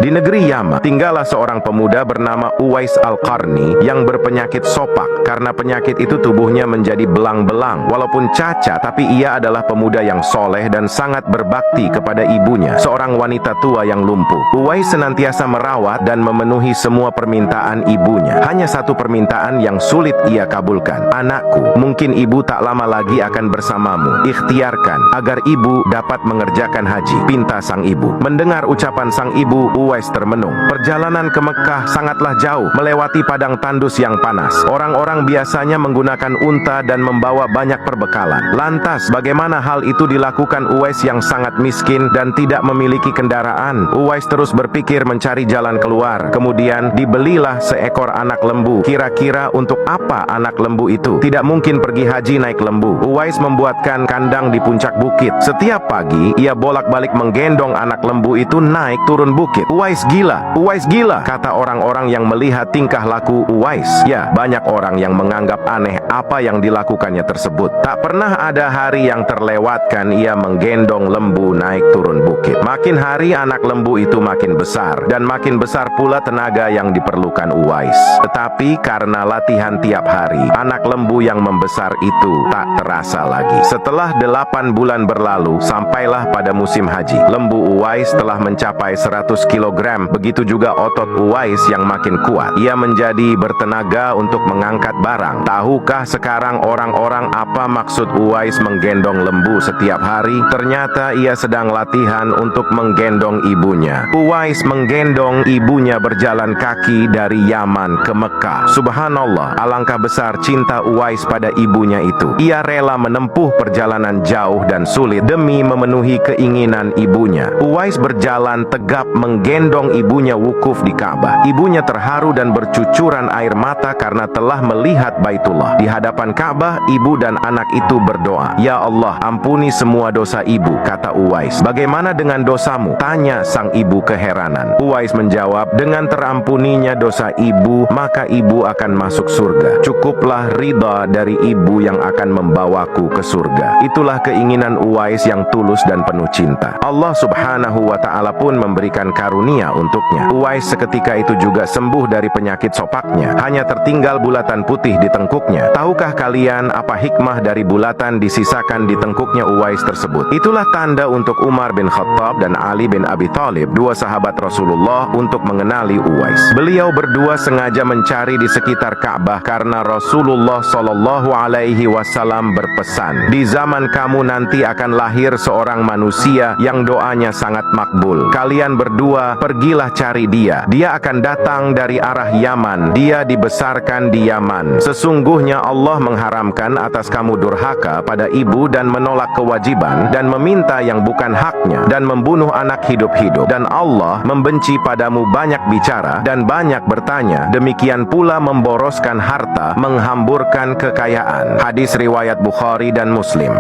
Di negeri Yaman, tinggallah seorang pemuda bernama Uwais Al-Qarni yang berpenyakit sopak. Karena penyakit itu tubuhnya menjadi belang-belang. Walaupun cacat, tapi ia adalah pemuda yang soleh dan sangat berbakti kepada ibunya, seorang wanita tua yang lumpuh. Uwais senantiasa merawat dan memenuhi semua permintaan ibunya. Hanya satu permintaan yang sulit ia kabulkan. "Anakku, mungkin ibu tak lama lagi akan bersamamu. Ikhtiarkan agar ibu dapat mengerjakan haji," pinta sang ibu. Mendengar ucapan sang ibu, Uwais termenung. Perjalanan ke Mekah sangatlah jauh, melewati padang tandus yang panas. Orang-orang biasanya menggunakan unta dan membawa banyak perbekalan. Lantas, bagaimana hal itu dilakukan Uwais yang sangat miskin dan tidak memiliki kendaraan? Uwais terus berpikir mencari jalan keluar. Kemudian, dibelilah seekor anak lembu. Kira-kira untuk apa anak lembu itu? Tidak mungkin pergi haji naik lembu. Uwais membuatkan kandang di puncak bukit. Setiap pagi, ia bolak-balik menggendong anak lembu itu naik turun bukit. "Uwais gila, kata orang-orang yang melihat tingkah laku Uwais. Ya, banyak orang yang menganggap aneh apa yang dilakukannya tersebut. Tak pernah ada hari yang terlewatkan ia menggendong lembu naik turun bukit. Makin hari anak lembu itu makin besar, dan makin besar pula tenaga yang diperlukan Uwais. Tetapi karena latihan tiap hari, anak lembu yang membesar itu tak terasa lagi. Setelah 8 bulan berlalu, sampailah pada musim haji. Lembu Uwais telah mencapai 100 kilogram. Begitu juga otot Uwais yang makin kuat. Ia menjadi bertenaga untuk mengangkat barang. Tahukah sekarang orang-orang apa maksud Uwais menggendong lembu setiap hari? Ternyata ia sedang latihan untuk menggendong ibunya. Uwais menggendong ibunya berjalan kaki dari Yaman ke Mekah. Subhanallah, alangkah besar cinta Uwais pada ibunya itu. Ia rela menempuh perjalanan jauh dan sulit demi memenuhi keinginan ibunya. Uwais berjalan tegap menggendong ibunya wukuf di Ka'bah. Ibunya terharu dan bercucuran air mata karena telah melihat Baitullah. Di hadapan Ka'bah, ibu dan anak itu berdoa, "Ya Allah, ampuni semua dosa ibu," kata Uwais. "Bagaimana dengan dosamu?" tanya sang ibu keheranan. Uwais menjawab, "Dengan terampuninya dosa ibu, maka ibu akan masuk surga. Cukuplah ridha dari ibu yang akan membawaku ke surga." Itulah keinginan Uwais yang tulus dan penuh cinta. Allah Subhanahu wa ta'ala pun memberikan karunia untuknya. Uwais seketika itu juga sembuh dari penyakit sopaknya. Hanya tertinggal bulatan putih di tengkuknya. Tahukah kalian apa hikmah dari bulatan disisakan di tengkuknya Uwais tersebut? Itulah tanda untuk Umar bin Khattab dan Ali bin Abi Thalib, dua sahabat Rasulullah, untuk mengenali Uwais. Beliau berdua sengaja mencari di sekitar Ka'bah karena Rasulullah Shallallahu Alaihi Wasallam berpesan, "Di zaman kamu nanti akan lahir seorang manusia yang doanya sangat makbul. Kalian berdua pergilah cari dia. Dia akan datang dari arah Yaman. Dia dibesarkan di Yaman. Sesungguhnya Allah mengharamkan atas kamu durhaka pada ibu dan menolak kewajiban dan meminta yang bukan haknya dan membunuh anak hidup-hidup. Dan Allah membenci padamu banyak bicara dan banyak bertanya. Demikian pula memboroskan harta, menghamburkan kekayaan." Hadis riwayat Bukhari dan Muslim.